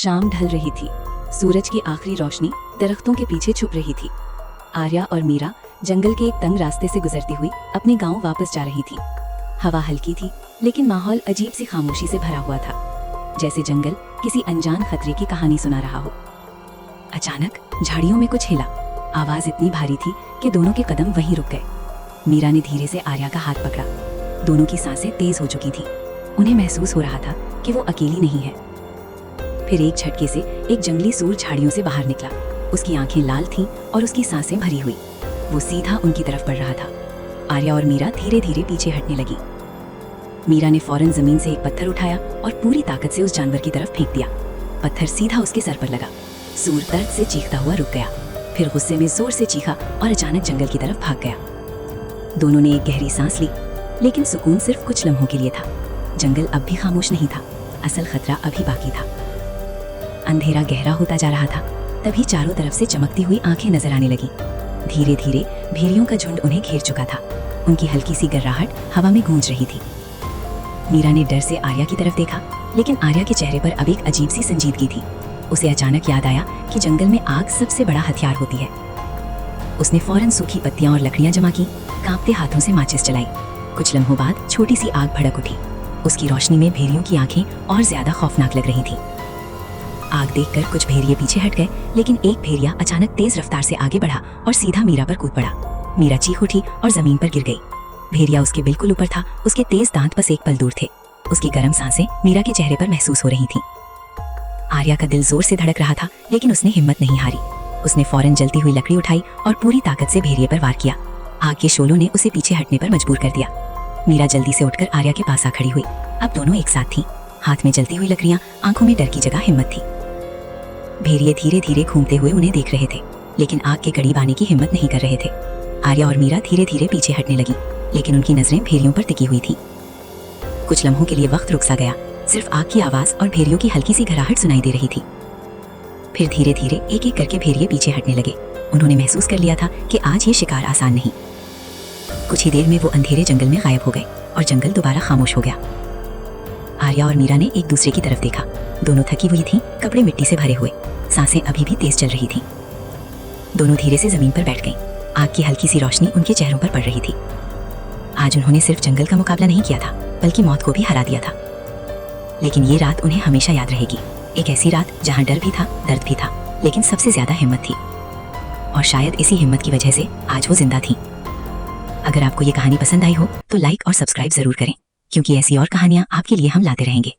शाम ढल रही थी। सूरज की आखिरी रोशनी दरख्तों के पीछे छुप रही थी। आर्या और मीरा जंगल के एक तंग रास्ते से गुजरती हुई अपने गांव वापस जा रही थी। हवा हल्की थी, लेकिन माहौल अजीब सी खामोशी से भरा हुआ था, जैसे जंगल किसी अनजान खतरे की कहानी सुना रहा हो। अचानक झाड़ियों में कुछ हिला। आवाज इतनी भारी थी कि दोनों के कदम वहीं रुक गए। मीरा ने धीरे से आर्या का हाथ पकड़ा। दोनों की सांसें तेज हो चुकी थी। उन्हें महसूस हो रहा था कि वो अकेली नहीं है। फिर एक झटके से एक जंगली सूर झाड़ियों से बाहर निकला। उसकी आंखें लाल थीं और उसकी सांसें भरी हुई। वो सीधा उनकी तरफ बढ़ रहा था। आर्या और मीरा धीरे धीरे पीछे हटने लगी। मीरा ने फौरन जमीन से एक पत्थर उठाया और पूरी ताकत से उस जानवर की तरफ फेंक दिया। पत्थर सीधा उसके सर पर लगा। सूर दर्द से चीखता हुआ रुक गया, फिर गुस्से में जोर से चीखा और अचानक जंगल की तरफ भाग गया। दोनों ने एक गहरी सांस ली, लेकिन सुकून सिर्फ कुछ लम्हों के लिए था। जंगल अब भी खामोश नहीं था, असल खतरा अभी बाकी था। अंधेरा गहरा होता जा रहा था। तभी चारों तरफ से चमकती हुई आंखें नजर आने लगी। धीरे धीरे भेड़ियों का झुंड उन्हें घेर चुका था। उनकी हल्की सी गर्राहट हवा में गूंज रही थी। मीरा ने डर से आर्या की तरफ देखा, लेकिन आर्या के चेहरे पर अब एक अजीब सी संजीदगी थी। उसे अचानक याद आया कि जंगल में आग सबसे बड़ा हथियार होती है। उसने फौरन सूखी पत्तियां और लकड़ियां जमा की, कांपते हाथों से माचिस जलाई। कुछ लम्हों बाद छोटी सी आग भड़क उठी। उसकी रोशनी में भेड़ियों की आंखें और ज्यादा खौफनाक लग रही थी। आग देखकर कुछ भेड़िए पीछे हट गए, लेकिन एक भेड़िया अचानक तेज रफ्तार से आगे बढ़ा और सीधा मीरा पर कूद पड़ा। मीरा चीख उठी और जमीन पर गिर गई। भेड़िया उसके बिल्कुल ऊपर था। उसके तेज दांत बस एक पल दूर थे। उसकी गर्म सांसें मीरा के चेहरे पर महसूस हो रही थीं। आर्या का दिल जोर से धड़क रहा था, लेकिन उसने हिम्मत नहीं हारी। उसने फौरन जलती हुई लकड़ी उठाई और पूरी ताकत से भेड़िए पर वार किया। आग के शोलों ने उसे पीछे हटने पर मजबूर कर दिया। मीरा जल्दी से उठकर आर्या के पास आ खड़ी हुई। अब दोनों एक साथ थीं। हाथ में जलती हुई लकड़ियां, आंखों में डर की जगह हिम्मत थी। भेड़िए धीरे धीरे घूमते हुए उन्हें देख रहे थे, लेकिन आग के करीब आने की हिम्मत नहीं कर रहे थे। आर्या और मीरा धीरे धीरे पीछे हटने लगी, लेकिन उनकी नजरें भेड़ियों पर टिकी हुई थी। कुछ लम्हों के लिए वक्त रुक सा गया। सिर्फ आग की आवाज और भेड़ियों की हल्की सी घराहट सुनाई दे रही थी। फिर धीरे धीरे एक एक करके भेड़िए पीछे हटने लगे। उन्होंने महसूस कर लिया था कि आज ये शिकार आसान नहीं। कुछ ही देर में वो अंधेरे जंगल में गायब हो गए और जंगल दोबारा खामोश हो गया। आर्या और मीरा ने एक दूसरे की तरफ देखा। दोनों थकी हुई थीं, कपड़े मिट्टी से भरे हुए, सांसें अभी भी तेज चल रही थीं। दोनों धीरे से जमीन पर बैठ गईं। आग की हल्की सी रोशनी उनके चेहरों पर पड़ रही थी। आज उन्होंने सिर्फ जंगल का मुकाबला नहीं किया था, बल्कि मौत को भी हरा दिया था। लेकिन ये रात उन्हें हमेशा याद रहेगी। एक ऐसी रात जहां डर भी था, दर्द भी था, लेकिन सबसे ज्यादा हिम्मत थी। और शायद इसी हिम्मत की वजह से आज वो जिंदा थी। अगर आपको ये कहानी पसंद आई हो तो लाइक और सब्सक्राइब जरूर करें, क्योंकि ऐसी और कहानियां आपके लिए हम लाते रहेंगे।